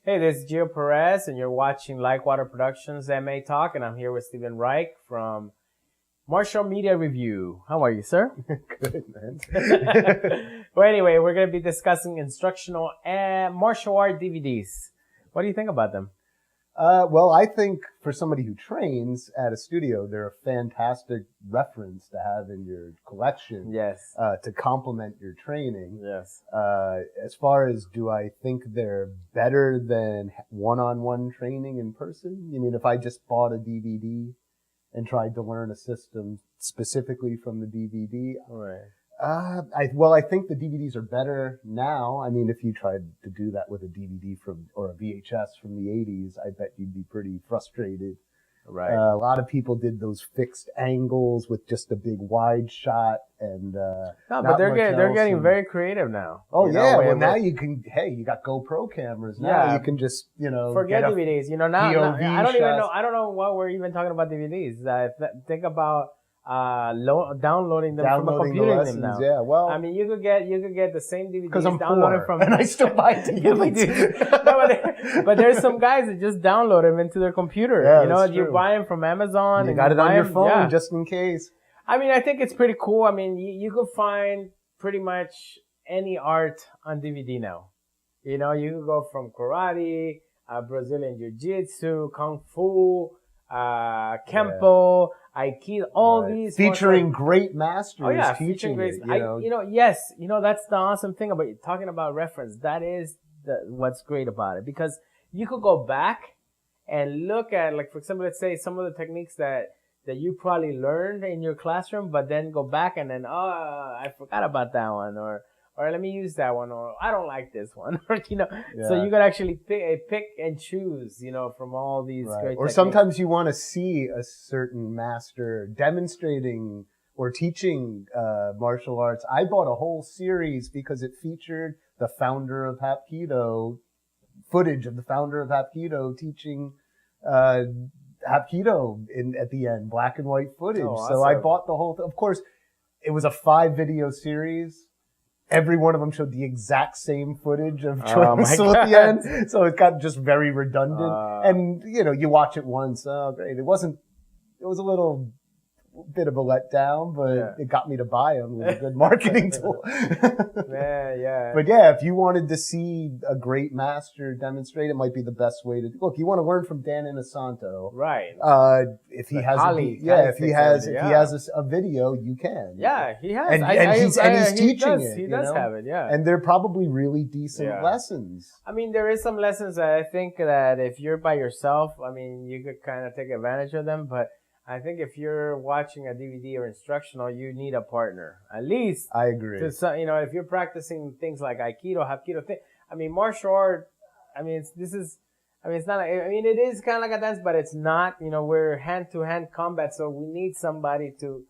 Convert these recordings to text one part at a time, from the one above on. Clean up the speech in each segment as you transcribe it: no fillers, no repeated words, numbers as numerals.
Hey, this is Gio Perez, and you're watching Water Productions LAMA Talk, and I'm here with Steven Reich from Martial Media Review. How are you, sir? Good, man. Well, anyway, we're going to be discussing instructional and martial art DVDs. What do you think about them? Well, I think for somebody who trains at a studio, they're a fantastic reference to have in your collection. Yes. To complement your training. Yes. As far as do I think they're better than one-on-one training in person? You mean if I just bought a DVD and tried to learn a system specifically from the DVD? Right. I think the DVDs are better now. I mean, if you tried to do that with a DVD or a VHS from the 80s, I bet you'd be pretty frustrated. Right. A lot of people did those fixed angles with just a big wide shot and no, but they're getting very creative now. Oh yeah, well now you can. Hey, you got GoPro cameras now. Yeah, you can just forget DVDs. Now I don't know what we're even talking about DVDs. Think about downloading them from a computer now. Yeah, well, I mean, you could get the same DVDs because I'm downloaded poor, and I still buy DVDs. but there's some guys that just download them into their computer. Yeah, you buy them from Amazon. You got it on your phone just in case. I mean, I think it's pretty cool. I mean, you could find pretty much any art on DVD now. You could go from karate, Brazilian jiu-jitsu, kung fu, kempo, aikido, all these featuring great masters. Oh yeah, teaching great. it, Yes, that's the awesome thing about talking about reference. That is what's great about it, because you could go back and look at, like, for example, let's say some of the techniques that you probably learned in your classroom, but then go back and then I forgot about that one, or let me use that one, or I don't like this one, or So you could actually pick and choose, from all these great techniques. Or sometimes you want to see a certain master demonstrating or teaching martial arts. I bought a whole series because it featured the founder of Hapkido, footage of the founder of Hapkido teaching Hapkido at the end, black and white footage. Oh, awesome. So I bought the whole thing. Of course, it was a 5-video series. Every one of them showed the exact same footage of Troyal at the end. So it got just very redundant. And, you watch it once. Oh, great. It was a little bit of a letdown, but it got me to buy them. It was a good marketing tool. Yeah. But yeah, if you wanted to see a great master demonstrate, it might be the best way to look. You want to learn from Dan Inosanto, right? If he has a video, you can. Yeah, he has, and he's teaching it. He does have it, yeah. And they're probably really decent lessons. I mean, there is some lessons that I think that if you're by yourself, I mean, you could kind of take advantage of them, but I think if you're watching a DVD or instructional, you need a partner. At least. I agree. If you're practicing things like Aikido, Hapkido, martial art, it is kind of like a dance, but it's not, we're hand-to-hand combat, so we need somebody to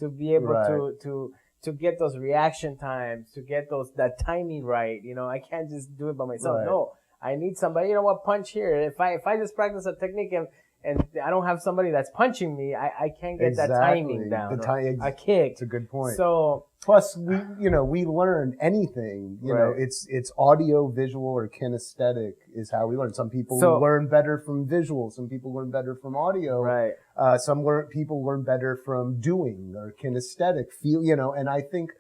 be able to get those reaction times, to get that timing right. I can't just do it by myself. Right. No, I need somebody, punch here. If I just practice a technique and I don't have somebody that's punching me, I can't get that timing down. A kick. It's a good point. So plus we learn anything. It's audio, visual, or kinesthetic is how we learn. Some people learn better from visual. Some people learn better from audio. Right. Some people learn better from doing or kinesthetic feel. And I think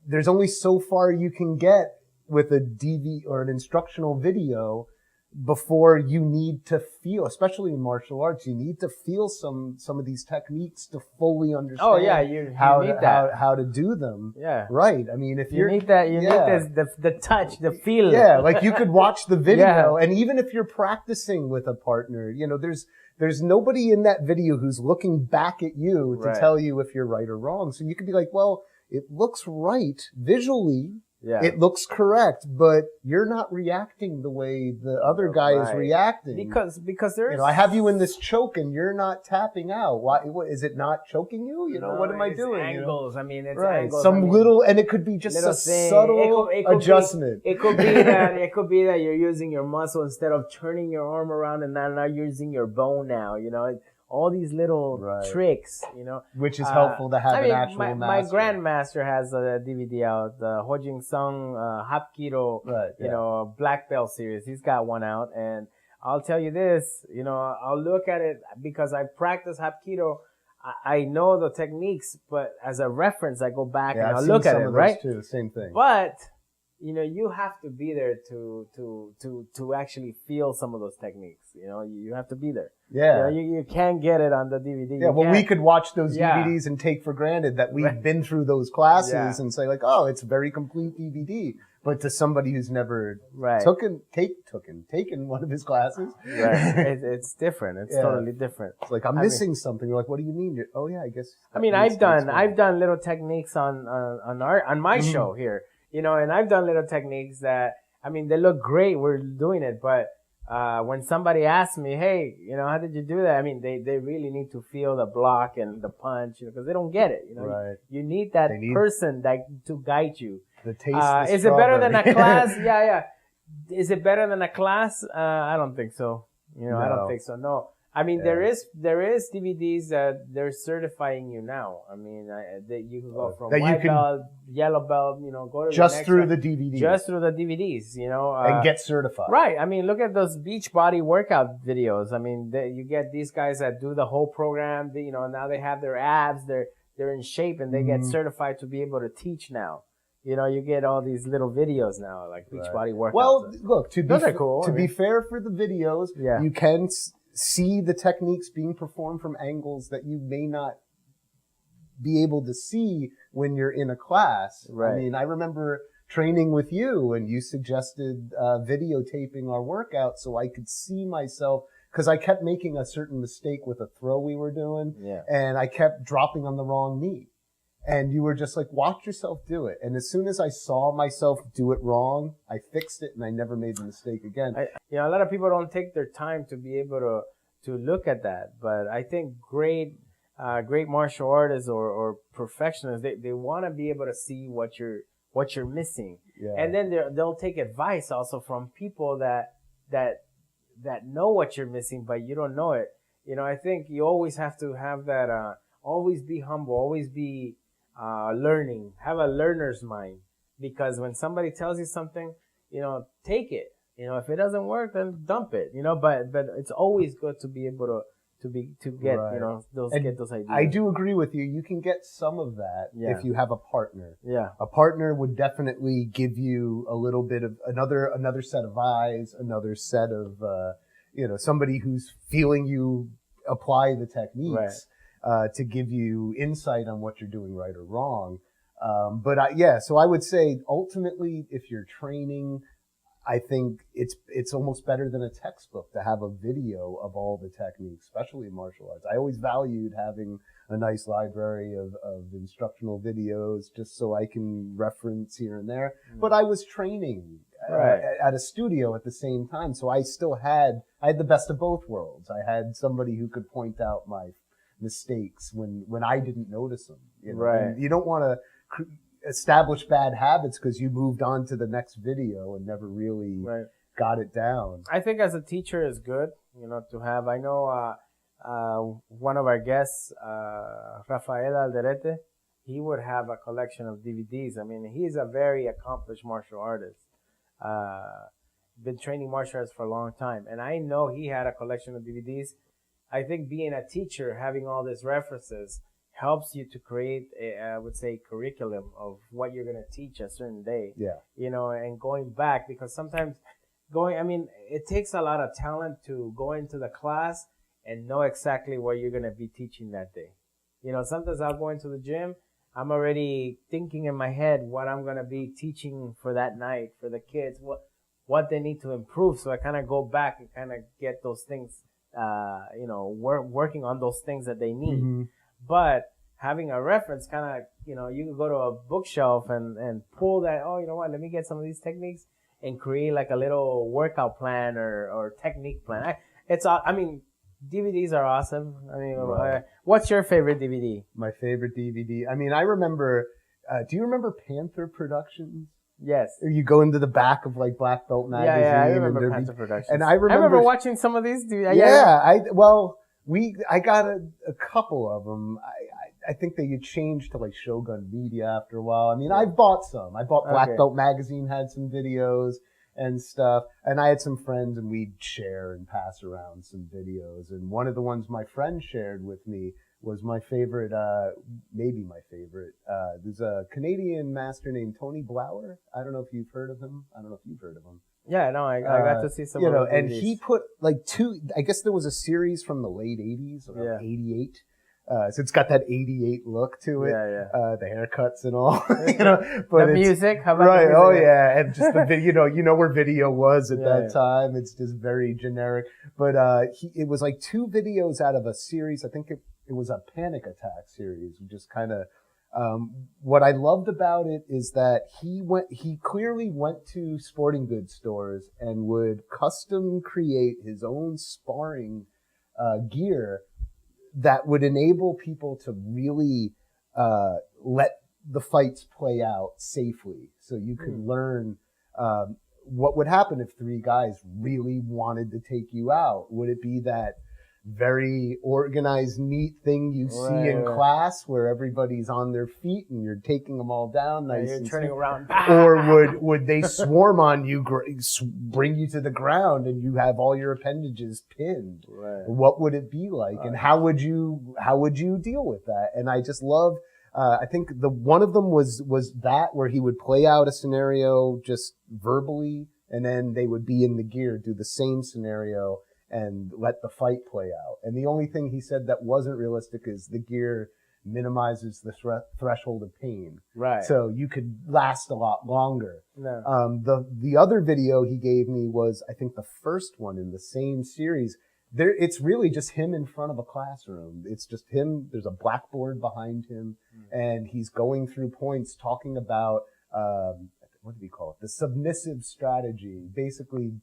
there's only so far you can get with a DV or an instructional video before you need to feel, especially in martial arts, you need to feel some of these techniques to fully understand. Oh yeah, you need that. How to do them. Yeah. Right. I mean, if you need that, you need the touch, the feel. Yeah, like you could watch the video, and even if you're practicing with a partner, there's nobody in that video who's looking back at you to tell you if you're right or wrong. So you could be like, well, it looks right visually. Yeah. It looks correct, but you're not reacting the way the other guy is reacting. Because there's... I have you in this choke and you're not tapping out. Why, is it not choking you? What am I doing? Angles. I mean, it's angles. And it could be just a subtle adjustment. It could be that you're using your muscle instead of turning your arm around and now you're using your bone now, all these little tricks, you know. Which is helpful to have an actual master. My grandmaster has a DVD out, the Hojing Sung Hapkido, you know, black belt series. He's got one out, and I'll tell you this, you know, I'll look at it because I practice Hapkido. I know the techniques, but as a reference, I go back and I'll look at it, right? Too, same thing. But you know, you have to be there to actually feel some of those techniques. You know, you have to be there. Yeah. You know, you can't get it on the DVD. Yeah, well, we could watch those DVDs and take for granted that we've been through those classes and say like, oh, it's a very complete DVD. But to somebody who's never taken one of his classes, it's different. It's totally different. It's like I'm missing something. You're like, what do you mean? Oh yeah, I guess. I mean, I've done little techniques on my show here. You know, and I've done little techniques that, I mean, they look great. We're doing it, but when somebody asks me, hey, you know, how did you do that? I mean, they really need to feel the block and the punch, you know, because they don't get it. You know, you need that person to guide you. The taste. Is it better than a class? Yeah. Is it better than a class? I don't think so. You know, I don't think so. No. I mean, there is DVDs that they're certifying you now. I mean, that you can go from white belt, yellow belt, you know, go to just through the DVDs. Just through the DVDs, you know. And get certified. Right. I mean, look at those beach body workout videos. I mean, you get these guys that do the whole program. You know, now they have their abs. They're in shape and they get certified to be able to teach now. You know, you get all these little videos now, like beach body workouts. Well, look, those are cool. To be fair for the videos, you can see the techniques being performed from angles that you may not be able to see when you're in a class. Right. I mean, I remember training with you and you suggested videotaping our workout so I could see myself, because I kept making a certain mistake with a throw we were doing and I kept dropping on the wrong knee. And you were just like, watch yourself do it. And as soon as I saw myself do it wrong, I fixed it and I never made the mistake again. You know, a lot of people don't take their time to be able to look at that. But I think great martial artists or perfectionists, they want to be able to see what you're missing. Yeah. And then they'll take advice also from people that know what you're missing, but you don't know it. You know, I think you always have to have that, always be humble, always be learning, have a learner's mind, because when somebody tells you something, you know, take it. You know, if it doesn't work, then dump it. You know, but it's always good to be able to get you know get those ideas. I do agree with you. You can get some of that if you have a partner. Yeah, a partner would definitely give you a little bit of another set of eyes, another set of you know, somebody who's feeling you apply the techniques. To give you insight on what you're doing right or wrong. So I would say ultimately, if you're training, I think it's almost better than a textbook to have a video of all the techniques, especially in martial arts. I always valued having a nice library of instructional videos just so I can reference here and there. But I was training at a studio at the same time, so I had the best of both worlds. I had somebody who could point out my mistakes when I didn't notice them. You know? And you don't want to establish bad habits because you moved on to the next video and never really got it down. I think as a teacher is good, you know, to have. I know one of our guests, Rafael Alderete, he would have a collection of DVDs. I mean, he's a very accomplished martial artist. Been training martial arts for a long time, and I know he had a collection of DVDs. I think being a teacher, having all these references, helps you to create I would say, curriculum of what you're going to teach a certain day. Yeah. You know, and going back, because sometimes it takes a lot of talent to go into the class and know exactly what you're going to be teaching that day. You know, sometimes I'll go into the gym, I'm already thinking in my head what I'm going to be teaching for that night, for the kids, what they need to improve. So I kind of go back and kind of get those things, you know, working on those things that they need. Mm-hmm. But having a reference, kind of, you know, you can go to a bookshelf and pull that, oh, you know what, let me get some of these techniques and create like a little workout plan or technique plan. DVDs are awesome. I mean, what's your favorite DVD? My favorite DVD? I mean, I remember, do you remember Panther Productions? Yes. You go into the back of like Black Belt magazine. Yeah, I remember Panther Productions. And I remember watching some of these. I got a couple of them. I think they had changed to like Shogun Media after a while. I mean, I bought some. I bought Black Belt Magazine had some videos and stuff. And I had some friends and we'd share and pass around some videos. And one of the ones my friend shared with me was my favorite, maybe my favorite. There's a Canadian master named Tony Blauer. I don't know if you've heard of him. I don't know if you've heard of him. Yeah, no, I got to see some of the and he put like I guess there was a series from the late 80s, around 88. So it's got that 88 look to it. The haircuts and all, but the music, how about right. the music? Oh yeah. And just the video, where video was at that time. It's just very generic, but, it was like 2 videos out of a series. I think it was a panic attack series. Just kind of, what I loved about it is that he clearly went to sporting goods stores and would custom create his own sparring, gear that would enable people to really let the fights play out safely. So you could learn what would happen if 3 guys really wanted to take you out. Would it be that very organized, neat thing you see in class where everybody's on their feet and you're taking them all down nice you're and turning around? Or would they swarm on you, bring you to the ground and you have all your appendages pinned? What would it be like? And how would you deal with that? And I just love, I think one of them was that where he would play out a scenario just verbally and then they would be in the gear, do the same scenario and let the fight play out. And the only thing he said that wasn't realistic is the gear minimizes the threshold of pain. Right. So you could last a lot longer. No. The other video he gave me was, I think, the first one in the same series. It's really just him in front of a classroom. It's just him. There's a blackboard behind him, and he's going through points talking about, what do we call it? The submissive strategy. Basically,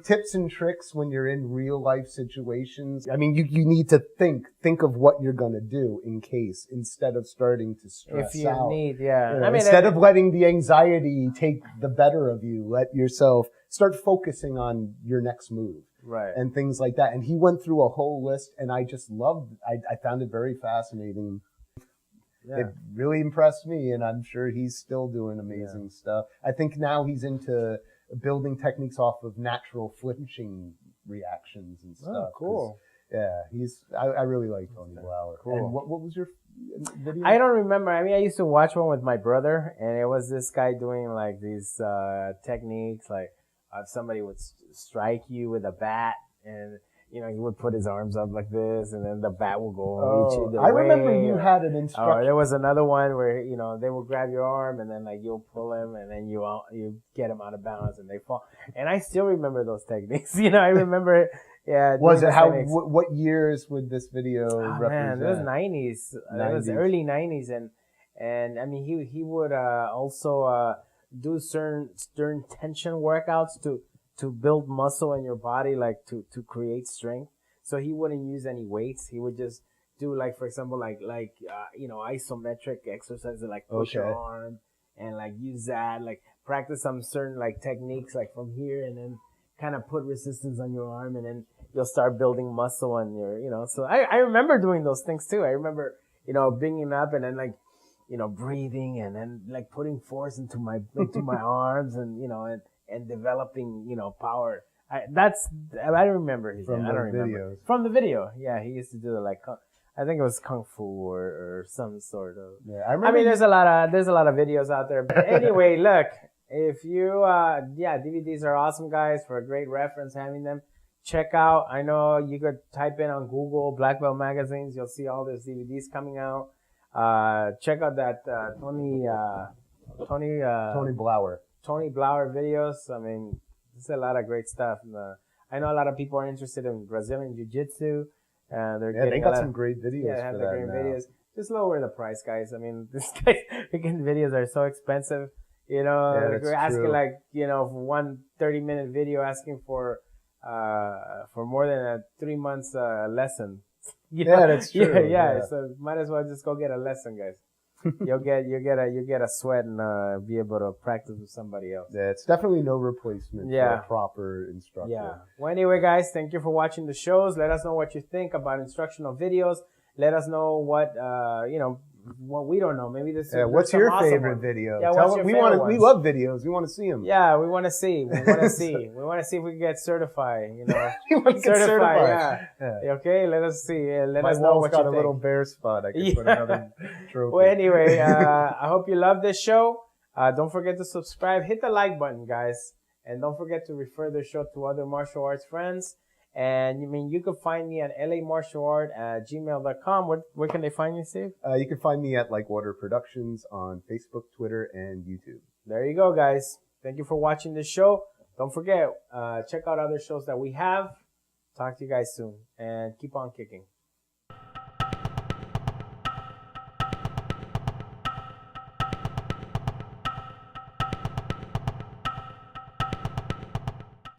tips and tricks when you're in real life situations. I mean, you need to think of what you're going to do in case, instead of starting to stress out. I mean, instead of letting the anxiety take the better of you, let yourself start focusing on your next move. Right. And things like that. And he went through a whole list and I just loved it. I found it very fascinating. It really impressed me, and I'm sure he's still doing amazing stuff. I think now he's into building techniques off of natural flinching reactions and stuff. Oh, cool. Yeah, I really like Tony Blauer. Cool. And what was your video? I don't remember. I mean, I used to watch one with my brother, and it was this guy doing like these techniques, like somebody would strike you with a bat, and he would put his arms up like this, and then the bat will go and reach you the way. I remember you had an instructor. There was another one where, they will grab your arm, and then, like, you'll pull him, and then you get him out of balance, and they fall. And I still remember those techniques. I remember it. Yeah. Was it what years would this video represent? Man, it was 90s. It was early 90s, and I mean, he would also do certain tension workouts to build muscle in your body, like to create strength. So he wouldn't use any weights. He would just do, like, for example, isometric exercises, like push your arm and like use that, like practice some certain like techniques, like from here, and then kind of put resistance on your arm, and then you'll start building muscle on your, so I remember doing those things too. I remember, bringing up and then like, breathing and then like putting force into my arms and, and developing, power. I remember his name. I don't remember. From the video. Yeah, he used to do like, I think it was Kung Fu or some sort of. Yeah, I remember. I mean, there's a lot of videos out there. But anyway, look, if you, DVDs are awesome, guys, for a great reference, having them. Check out, I know you could type in on Google Black Belt magazines. You'll see all these DVDs coming out. Check out that, Tony Blauer. Tony Blauer videos. I mean, there's a lot of great stuff. I know a lot of people are interested in Brazilian Jiu-Jitsu. They got some great videos. Yeah, they have great videos. Just lower the price, guys. I mean, these guys' freaking videos are so expensive. We're asking like, for one 30-minute video, asking for more than a 3 months lesson. Yeah, that's true. Yeah. So might as well just go get a lesson, guys. you'll get a sweat and be able to practice with somebody else. Yeah, it's definitely no replacement for a proper instructor. Yeah. Well, anyway, guys, thank you for watching the shows. Let us know what you think about instructional videos. Let us know what what we don't know. Maybe this. What's your favorite video? Yeah, we love videos. We want to see them. Yeah, we want to see. We want to see. We want to see if we can get certified. You know, we want to get certified. Yeah. Okay, let us see. Let My us know what you think. got a little bare spot. I can put another trophy. Well, anyway, I hope you love this show. Don't forget to subscribe. Hit the like button, guys, and don't forget to refer the show to other martial arts friends. And you can find me at LAMArtialArt@gmail.com. Where can they find you, Steve? You can find me at Like Water Productions on Facebook, Twitter, and YouTube. There you go, guys. Thank you for watching this show. Don't forget, check out other shows that we have. Talk to you guys soon, and keep on kicking.